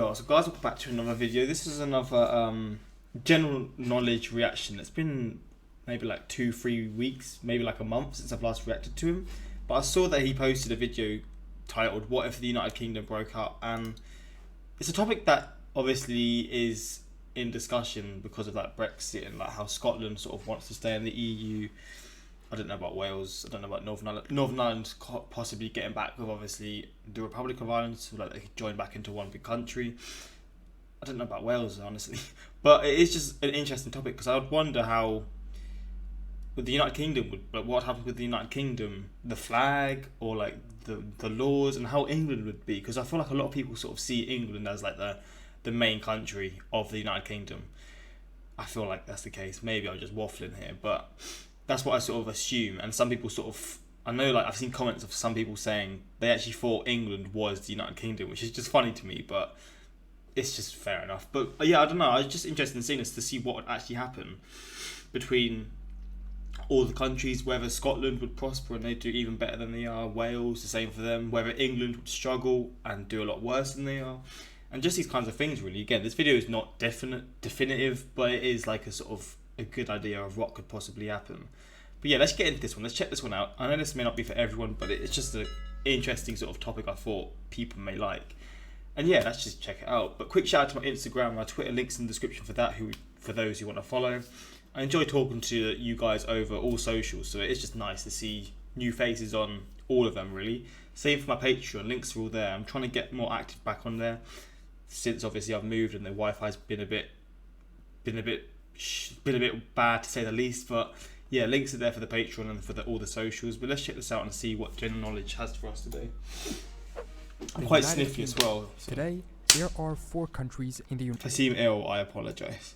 well. So guys, welcome back to another video. This is another general knowledge reaction. It's been maybe like 2-3 weeks, maybe like a month since I've last reacted to him. But I saw that he posted a video titled "What if the United Kingdom broke up?" and it's a topic that obviously is in discussion because of like Brexit and like how Scotland sort of wants to stay in the EU. I don't know about Wales. I don't know about Northern Ireland. Northern Ireland possibly getting back with obviously the Republic of Ireland, so like they could join back into one big country. I don't know about Wales honestly, but it is just an interesting topic because I would wonder how with the United Kingdom would, like, what happened with the United Kingdom, the flag or like the laws, and how England would be, because I feel like a lot of people sort of see England as like the main country of the United Kingdom. I feel like that's the case. Maybe I'm just waffling here, but that's what I sort of assume. And some people sort of, I know, like I've seen comments of some people saying they actually thought England was the United Kingdom, which is just funny to me, but it's just fair enough. But yeah, I don't know. I was just interested in seeing this to see what would actually happen between all the countries, whether Scotland would prosper and they do even better than they are, Wales, the same for them, whether England would struggle and do a lot worse than they are, and just these kinds of things really. Again, this video is not definitive, but it is like a sort of a good idea of what could possibly happen. But yeah, let's get into this one. Let's check this one out. I know this may not be for everyone, but it's just an interesting sort of topic I thought people may like. And yeah, let's just check it out. But quick shout out to my Instagram, my Twitter, links in the description for that, for those who want to follow. I enjoy talking to you guys over all socials, so it's just nice to see new faces on all of them really. Same for my Patreon, links are all there. I'm trying to get more active back on there since obviously I've moved and the Wi-Fi's been a bit bad to say the least. But yeah, links are there for the Patreon and for all the socials. But let's check this out and see what general knowledge has for us today. I'm quite sniffy as well. So. Today, there are 4 countries in the If I seem ill, I apologise.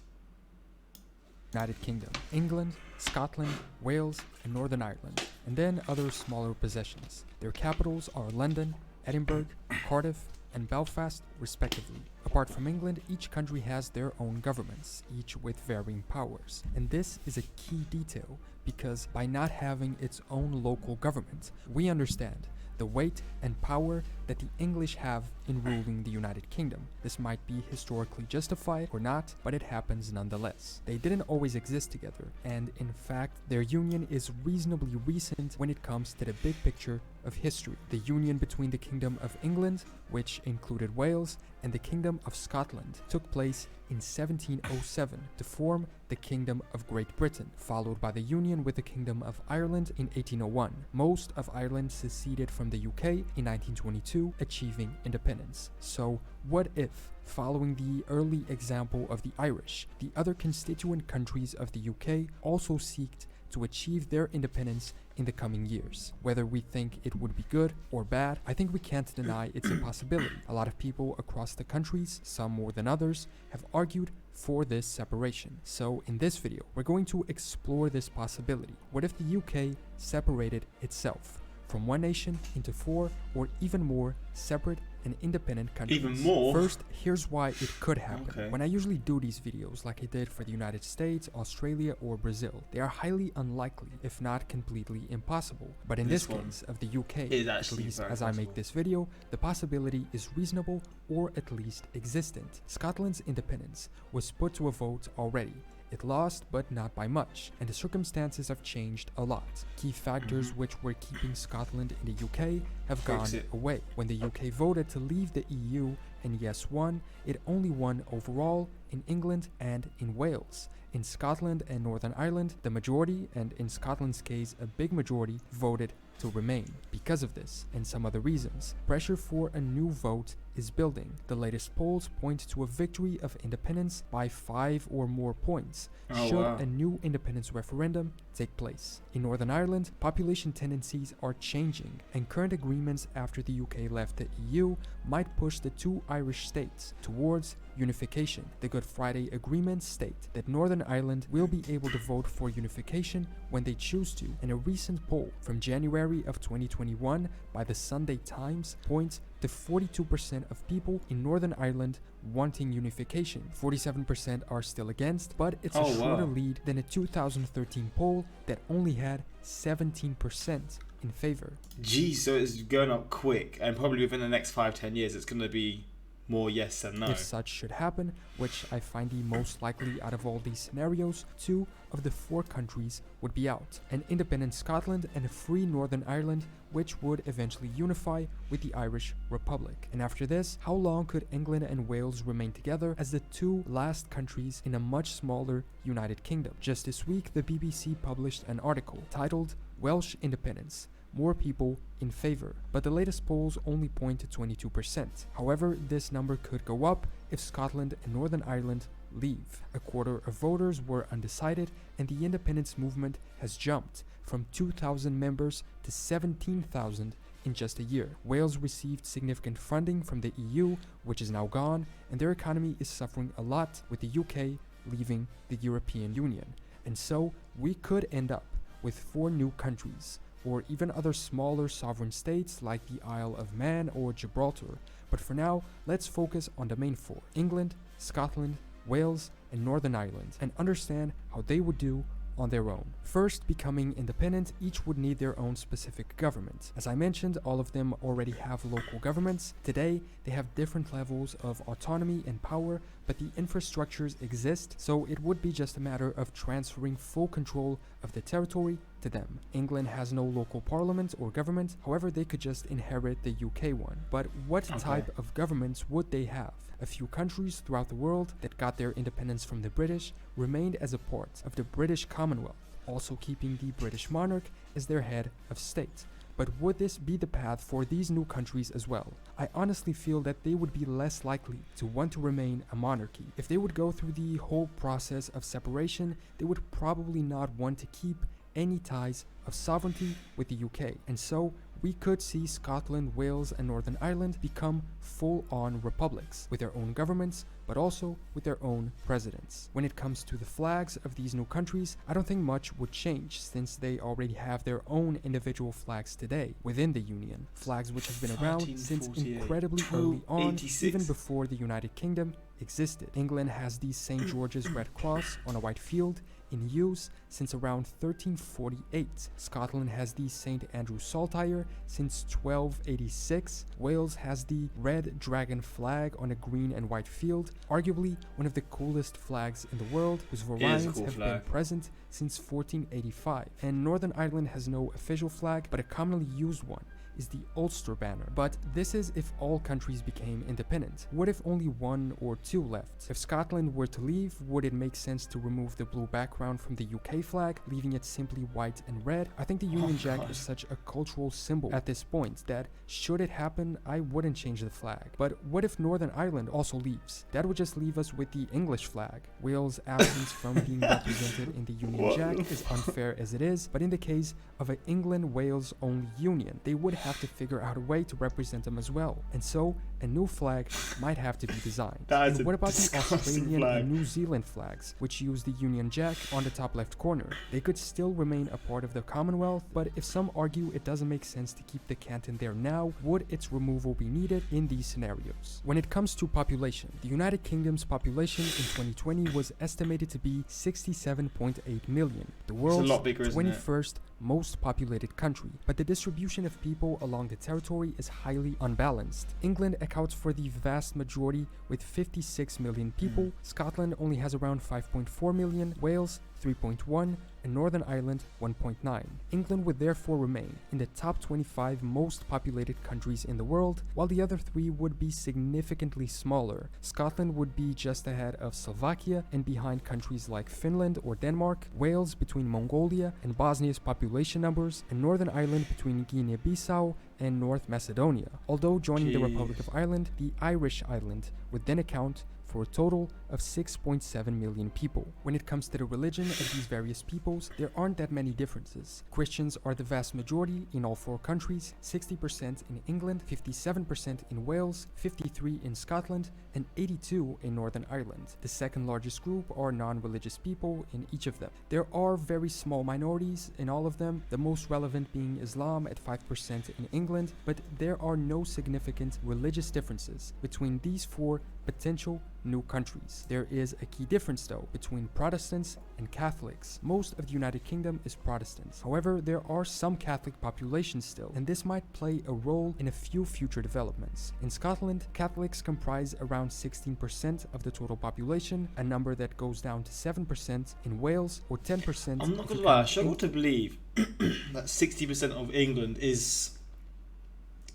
United Kingdom: England, Scotland, Wales, and Northern Ireland, and then other smaller possessions. Their capitals are London, Edinburgh, Cardiff, and Belfast, respectively. Apart from England, each country has their own governments, each with varying powers. And this is a key detail, because by not having its own local government, we understand the weight and power that the English have in ruling the United Kingdom. This might be historically justified or not, but it happens nonetheless. They didn't always exist together, and in fact, their union is reasonably recent when it comes to the big picture of history. The union between the Kingdom of England, which included Wales, and the Kingdom of Scotland took place in 1707 to form the Kingdom of Great Britain, followed by the union with the Kingdom of Ireland in 1801. Most of Ireland seceded from the UK in 1922, achieving independence. So what if, following the early example of the Irish, the other constituent countries of the UK also seeked to achieve their independence in the coming years? Whether we think it would be good or bad, I think we can't deny it's a possibility. A lot of people across the countries, some more than others, have argued for this separation. So in this video, we're going to explore this possibility. What if the UK separated itself from one nation into 4 or even more separate and independent countries? Even more? First, here's why it could happen. Okay. When I usually do these videos like I did for the United States, Australia, or Brazil, they are highly unlikely, if not completely impossible. But in this case of the UK, at least as I make this video, the possibility is reasonable or at least existent. Scotland's independence was put to a vote already. It lost, but not by much, and the circumstances have changed a lot. Key factors which were keeping Scotland in the UK have gone away. When the UK voted to leave the EU and yes won, it only won overall in England and in Wales. In Scotland and Northern Ireland, the majority, and in Scotland's case a big majority, voted to remain. Because of this and some other reasons, pressure for a new vote is building. The latest polls point to a victory of independence by 5 or more points should a new independence referendum take place. In Northern Ireland, population tendencies are changing, and current agreements after the UK left the EU might push the 2 Irish states towards unification. The Good Friday Agreement state that Northern Ireland will be able to vote for unification when they choose to, and a recent poll from January of 2021 by the Sunday Times points to 42% of people in Northern Ireland wanting unification. 47% are still against, but it's a shorter lead than a 2013 poll that only had 17% in favor. Gee, so it's going up quick, and probably within the next 5-10 years it's going to be more yes than no. If such should happen, which I find the most likely out of all these scenarios, 2 of the 4 countries would be out: an independent Scotland and a free Northern Ireland, which would eventually unify with the Irish Republic. And after this, how long could England and Wales remain together as the 2 last countries in a much smaller United Kingdom? Just this week, the BBC published an article titled "Welsh Independence: More people in favor," but the latest polls only point to 22%. However, this number could go up if Scotland and Northern Ireland leave. A quarter of voters were undecided, and the independence movement has jumped from 2,000 members to 17,000 in just a year. Wales received significant funding from the EU, which is now gone, and their economy is suffering a lot with the UK leaving the European Union. And so, we could end up with 4 new countries, or even other smaller sovereign states like the Isle of Man or Gibraltar. But for now, let's focus on the main 4: England, Scotland, Wales, and Northern Ireland, and understand how they would do on their own. First, becoming independent, each would need their own specific government. As I mentioned, all of them already have local governments. Today, they have different levels of autonomy and power, but the infrastructures exist, so it would be just a matter of transferring full control of the territory to them. England has no local parliament or government, however they could just inherit the UK one. But what type of governments would they have? A few countries throughout the world that got their independence from the British remained as a part of the British Commonwealth, also keeping the British monarch as their head of state. But would this be the path for these new countries as well? I honestly feel that they would be less likely to want to remain a monarchy. If they would go through the whole process of separation, they would probably not want to keep any ties of sovereignty with the UK, and so we could see Scotland, Wales, and Northern Ireland become full-on republics with their own governments, but also with their own presidents. When it comes to the flags of these new countries, I don't think much would change since they already have their own individual flags today within the Union, flags which have been around since incredibly early on, even before the United Kingdom existed. England has the St. George's Red Cross on a white field in use since around 1348. Scotland has the St. Andrew's Saltire since 1286. Wales has the red dragon flag on a green and white field, arguably one of the coolest flags in the world, whose variants have been present since 1485. And Northern Ireland has no official flag, but a commonly used one is the Ulster banner. But this is if all countries became independent. What if only 1 or 2 left? If Scotland were to leave, would it make sense to remove the blue background from the UK flag, leaving it simply white and red? I think the Union Jack is such a cultural symbol at this point that, should it happen, I wouldn't change the flag. But what if Northern Ireland also leaves? That would just leave us with the English flag. Wales' absence from being represented in the Union Jack is unfair as it is, but in the case of an England-Wales only union, they would have to figure out a way to represent them as well, and so a new flag might have to be designed. And what about the Australian and New Zealand flags, which use the Union Jack on the top left corner? They could still remain a part of the Commonwealth, but if some argue it doesn't make sense to keep the canton there now, would its removal be needed in these scenarios? When it comes to population, the United Kingdom's population in 2020 was estimated to be 67.8 million, the world's 21st most populated country, but the distribution of people along the territory is highly unbalanced. England accounts for the vast majority with 56 million people, Scotland only has around 5.4 million, Wales 3.1, and Northern Ireland 1.9. England would therefore remain in the top 25 most populated countries in the world, while the other 3 would be significantly smaller. Scotland would be just ahead of Slovakia and behind countries like Finland or Denmark, Wales between Mongolia and Bosnia's population numbers, and Northern Ireland between Guinea-Bissau and North Macedonia. Although joining the Republic of Ireland, the Irish island would then account for a total of 6.7 million people. When it comes to the religion of these various peoples, there aren't that many differences. Christians are the vast majority in all 4 countries, 60% in England, 57% in Wales, 53% in Scotland, and 82% in Northern Ireland. The second largest group are non-religious people in each of them. There are very small minorities in all of them, the most relevant being Islam at 5% in England, England, but there are no significant religious differences between these four potential new countries. There is a key difference though between Protestants and Catholics. Most of the United Kingdom is Protestants. However, there are some Catholic populations still, and this might play a role in a few future developments. In Scotland, Catholics comprise around 16% of the total population, a number that goes down to 7% in Wales or 10%. I'm not gonna lie, I struggle to believe that 60% of England is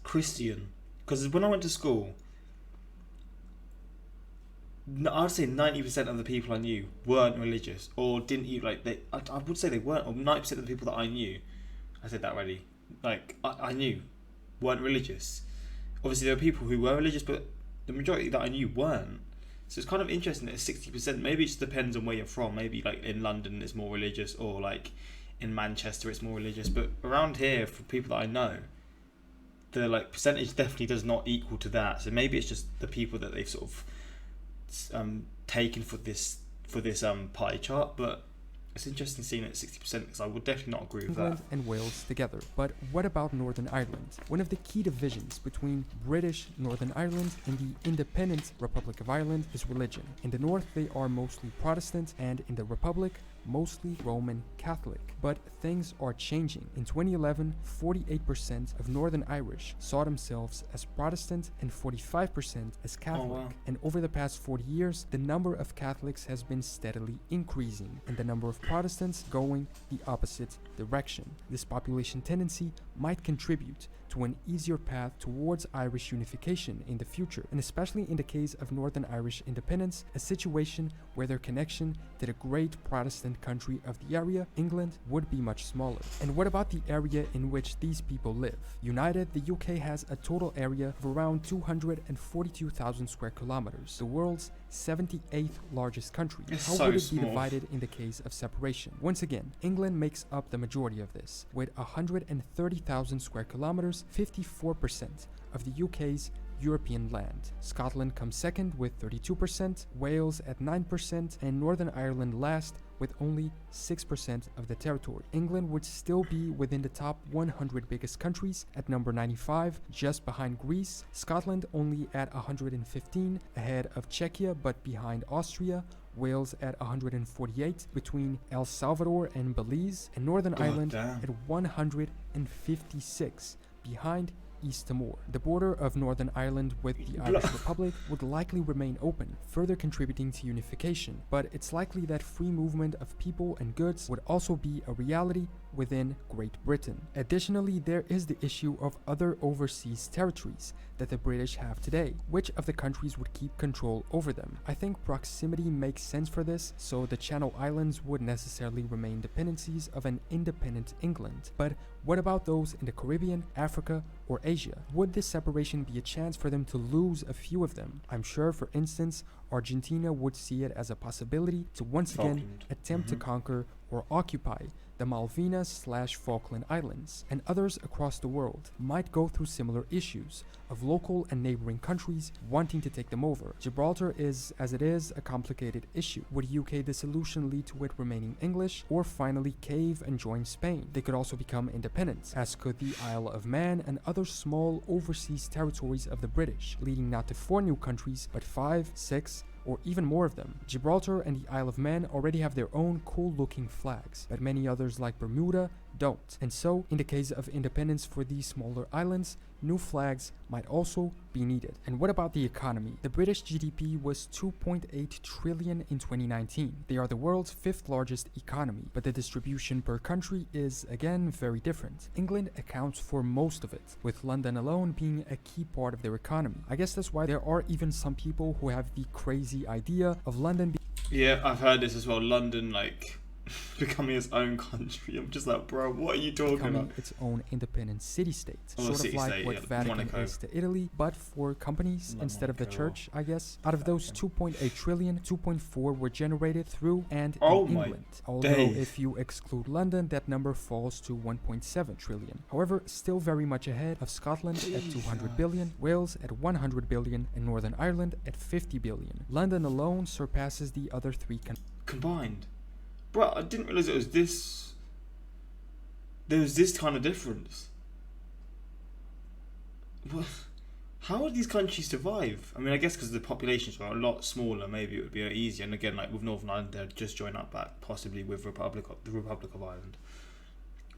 Christian. Because when I went to school, I'd say 90% of the people I knew weren't religious or didn't even I would say they weren't, or 90% of the people that I knew, I said that already, I knew weren't religious. Obviously there were people who were religious, but the majority that I knew weren't. So it's kind of interesting that it's 60%. Maybe it just depends on where you're from. Maybe in London it's more religious, or in Manchester it's more religious. But around here, for people that I know, the percentage definitely does not equal to that. So maybe it's just the people that they've sort of taken for this pie chart, but it's interesting seeing it at 60% because I would definitely not agree with England that. and Wales together. But what about Northern Ireland? One of the key divisions between British Northern Ireland and the independent Republic of Ireland is religion. In the north, they are mostly Protestant, and in the Republic, mostly Roman Catholic. But things are changing. In 2011, 48% of Northern Irish saw themselves as Protestant and 45% as Catholic. Oh, wow. And over the past 40 years, the number of Catholics has been steadily increasing, and the number of Protestants going the opposite direction. This population tendency might contribute to an easier path towards Irish unification in the future, and especially in the case of Northern Irish independence, a situation where their connection to the great Protestant country of the area, England, would be much smaller. And what about the area in which these people live? United, the UK has a total area of around 242,000 square kilometers, the world's 78th largest country. It's How so would it small. be divided in the case of separation? Once again, England makes up the majority of this, with 130,000 square kilometers, 54% of the UK's European land. Scotland comes second with 32%, Wales at 9%, and Northern Ireland last with only 6% of the territory. England would still be within the top 100 biggest countries at number 95, just behind Greece. Scotland only at 115, ahead of Czechia but behind Austria. Wales at 148, between El Salvador and Belize, and Northern Ireland damn. at 156, behind East Timor. The border of Northern Ireland with the Irish Republic would likely remain open, further contributing to unification, but it's likely that free movement of people and goods would also be a reality within Great Britain. Additionally, there is the issue of other overseas territories that the British have today. Which of the countries would keep control over them? I think proximity makes sense for this, so the Channel Islands would necessarily remain dependencies of an independent England. But what about those in the Caribbean, Africa, or Asia? Would this separation be a chance for them to lose a few of them? I'm sure, for instance, Argentina would see it as a possibility to once again Falkland. attempt to conquer or occupy the Malvinas/Falkland Islands, and others across the world might go through similar issues of local and neighboring countries wanting to take them over. Gibraltar is, as it is, a complicated issue. Would UK dissolution lead to it remaining English, or finally cave and join Spain? They could also become independent, as could the Isle of Man and other small overseas territories of the British, leading not to 4 new countries, but 5, 6, or even more of them. Gibraltar and the Isle of Man already have their own cool-looking flags, but many others like Bermuda don't. And so, in the case of independence for these smaller islands, new flags might also be needed. And what about the economy? The British GDP was 2.8 trillion in 2019. They are the world's 5th largest economy, but the distribution per country is, again, very different. England accounts for most of it, with London alone being a key part of their economy. I guess that's why there are even some people who have the crazy idea of London Yeah, I've heard this as well. London, becoming its own country. I'm just like, bro, what are you talking becoming about? its own independent city-state, Oh, sort of like city-state, what yeah, Vatican Monaco. is to Italy, but for companies Not instead of the Monaco. church, I guess. Out of those 2.8 trillion, 2.4 were generated through and Oh in my England. Although days. if you exclude London, that number falls to 1.7 trillion. However, still very much ahead of Scotland at 200 billion, Wales at 100 billion, and Northern Ireland at 50 billion. London alone surpasses the other 3 countries. Combined. Bro, I didn't realise it was this. There was this kind of difference. how would these countries survive? I mean, I guess because the populations are a lot smaller, maybe it would be easier. And again, like with Northern Ireland, they'd just join up back, possibly with the Republic of Ireland.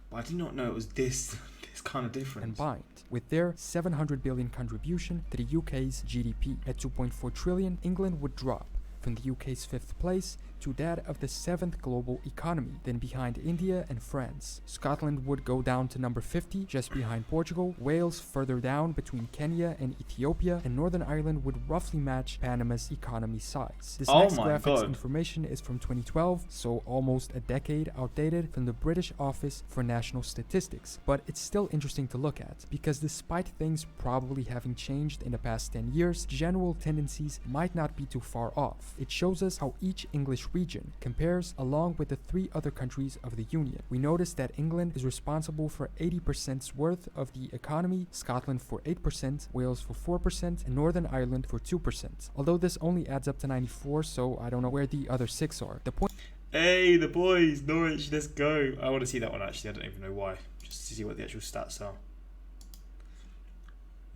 But I did not know it was this kind of difference. Combined with their 700 billion contribution to the UK's GDP. At 2.4 trillion, England would drop from the UK's 5th place to that of the 7th global economy, then behind India and France. Scotland would go down to number 50, just behind Portugal, Wales further down between Kenya and Ethiopia, and Northern Ireland would roughly match Panama's economy size. This next graphic's information is from 2012, so almost a decade outdated, from the British Office for National Statistics, but it's still interesting to look at, because despite things probably having changed in the past 10 years, general tendencies might not be too far off. It shows us how each English region compares along with the 3 other countries of the Union. We notice that England is responsible for 80% worth of the economy, Scotland for 8%, Wales for 4%, and Northern Ireland for 2%. Although this only adds up to 94, so I don't know where the other 6 are. The point. Hey, the boys, Norwich, let's go. I want to see that one actually. I don't even know why. Just to see what the actual stats are.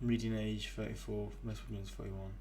Median age 34, most women's 41.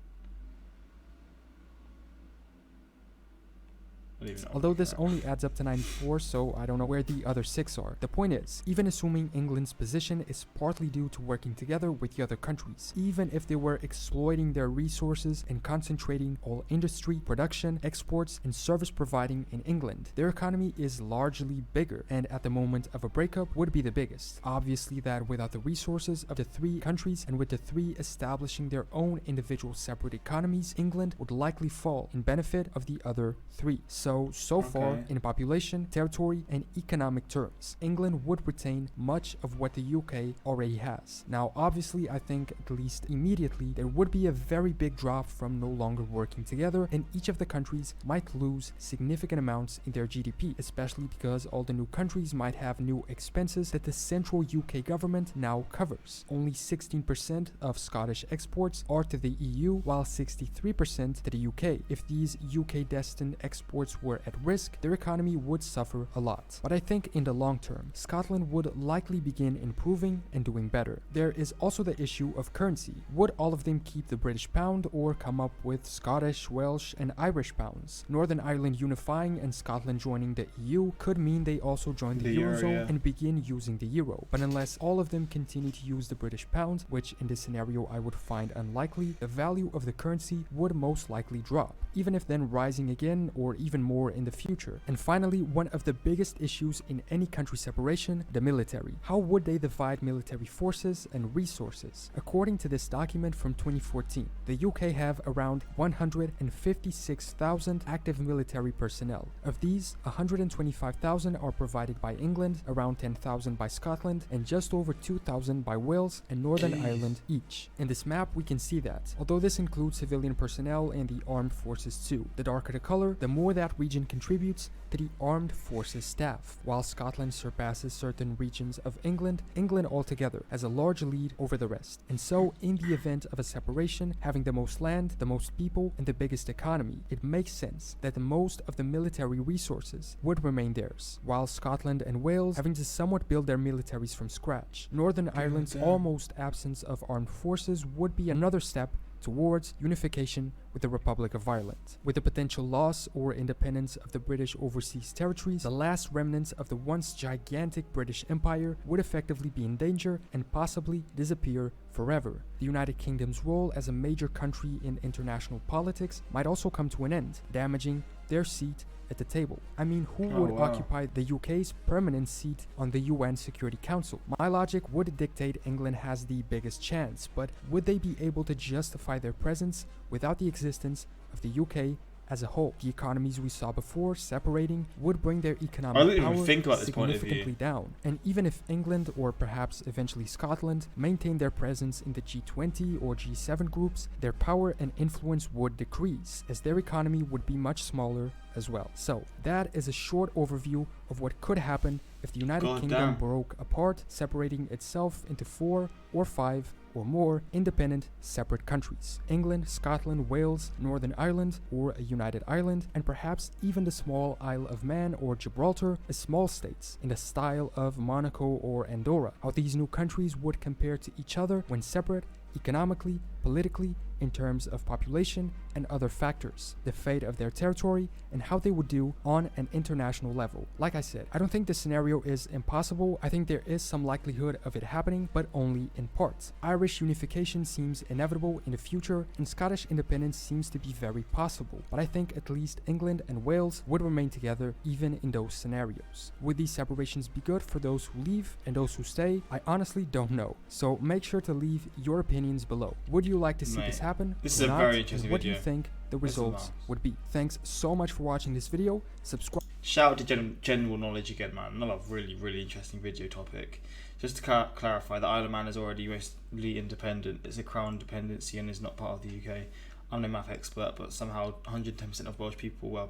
Although this only adds up to 94, so I don't know where the other 6 are. The point is, even assuming England's position is partly due to working together with the other countries, even if they were exploiting their resources and concentrating all industry, production, exports, and service providing in England, their economy is largely bigger, and at the moment of a breakup would be the biggest. Obviously that without the resources of the 3 countries and with the 3 establishing their own individual separate economies, England would likely fall in benefit of the other 3. So far, in population, territory, and economic terms, England would retain much of what the UK already has. Now, obviously, I think at least immediately, there would be a very big drop from no longer working together, and each of the countries might lose significant amounts in their GDP, especially because all the new countries might have new expenses that the central UK government now covers. Only 16% of Scottish exports are to the EU, while 63% to the UK. If these UK-destined exports were at risk, their economy would suffer a lot. But I think in the long term, Scotland would likely begin improving and doing better. There is also the issue of currency. Would all of them keep the British pound or come up with Scottish, Welsh, and Irish pounds? Northern Ireland unifying and Scotland joining the EU could mean they also join the Eurozone and begin using the euro. But unless all of them continue to use the British pound, which in this scenario I would find unlikely, the value of the currency would most likely drop, even if then rising again or even more in the future. And finally, one of the biggest issues in any country separation, the military. How would they divide military forces and resources? According to this document from 2014, the UK have around 156,000 active military personnel. Of these, 125,000 are provided by England, around 10,000 by Scotland, and just over 2,000 by Wales and Northern Ireland each. In this map, we can see that, although this includes civilian personnel and the armed forces too. The darker the color, the more that region contributes to the armed forces staff. While Scotland surpasses certain regions of England, England altogether has a large lead over the rest. And so, in the event of a separation, having the most land, the most people, and the biggest economy, it makes sense that the most of the military resources would remain theirs, while Scotland and Wales having to somewhat build their militaries from scratch. Northern Ireland's almost absence of armed forces would be another step towards unification with the Republic of Ireland. With the potential loss or independence of the British overseas territories, the last remnants of the once gigantic British Empire would effectively be in danger and possibly disappear forever. The United Kingdom's role as a major country in international politics might also come to an end, damaging their seat at the table. I mean, who would occupy the UK's permanent seat on the UN Security Council? My logic would dictate England has the biggest chance, but would they be able to justify their presence without the existence of the UK as a whole? The economies we saw before separating would bring their economic power significantly down. And even if England, or perhaps eventually Scotland, maintain their presence in the G20 or G7 groups, their power and influence would decrease, as their economy would be much smaller as well. So, that is a short overview of what could happen if the United Kingdom broke apart, separating itself into 4 or 5 or more independent separate countries: England, Scotland, Wales, Northern Ireland, or a United Ireland, and perhaps even the small Isle of Man or Gibraltar as small states in the style of Monaco or Andorra. How these new countries would compare to each other when separate economically, politically, in terms of population and other factors, the fate of their territory, and how they would do on an international level. Like I said, I don't think the scenario is impossible. I think there is some likelihood of it happening, but only in parts. Irish unification seems inevitable in the future, and Scottish independence seems to be very possible, but I think at least England and Wales would remain together even in those scenarios. Would these separations be good for those who leave and those who stay? I honestly don't know. So make sure to leave your opinions below. Would you like to see this happen? This is or a not? very interesting And what video. do you think the results would be? Thanks so much for watching this video. Subscribe. Shout out to general knowledge again, man. Another really interesting video topic. Just to clarify, the Isle of Man is already mostly independent. It's a crown dependency and is not part of the UK. I'm no math expert, but somehow 110% of Welsh people were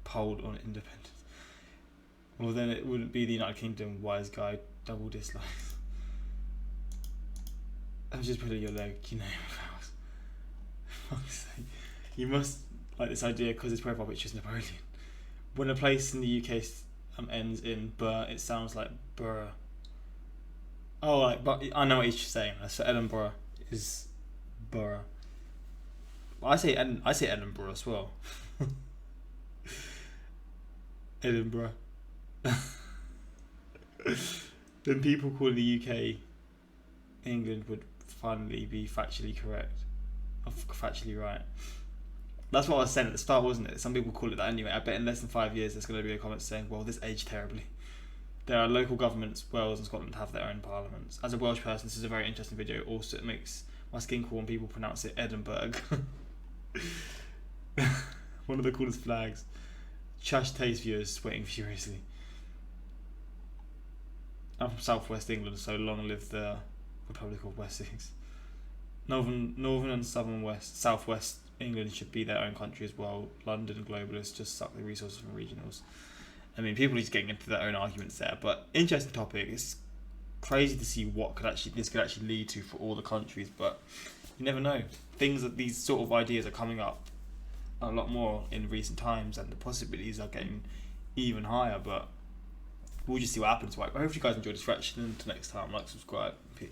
polled on independence. Well, then it wouldn't be the United Kingdom. Wise guy, double dislikes. I'm just putting your leg, you know. Fuck's sake. You must like this idea because its profile picture is Napoleon. When a place in the UK ends in "bur," it sounds like borough. Oh, like, but I know what he's saying. So Edinburgh is borough. I say Edinburgh as well. Edinburgh. Then people call the UK England would finally be factually correct. Factually right. That's what I was saying at the start, wasn't it? Some people call it that anyway. I bet in less than 5 years there's going to be a comment saying, well, this aged terribly. There are local governments, Wales and Scotland have their own parliaments. As a Welsh person, this is a very interesting video. Also, it makes my skin crawl when people pronounce it Edinburgh. One of the coolest flags. Chash Taste viewers sweating furiously. I'm from southwest England, so long live the Republic of Wessex. Northern and southwest England should be their own country as well. London globalists just suck the resources from regionals. I mean, people are just getting into their own arguments there, but interesting topic. It's crazy to see what this could actually lead to for all the countries, but you never know. These sort of ideas are coming up a lot more in recent times, and the possibilities are getting even higher. But we'll just see what happens. Right, I hope you guys enjoyed this reaction. Until next time, like, subscribe, peace.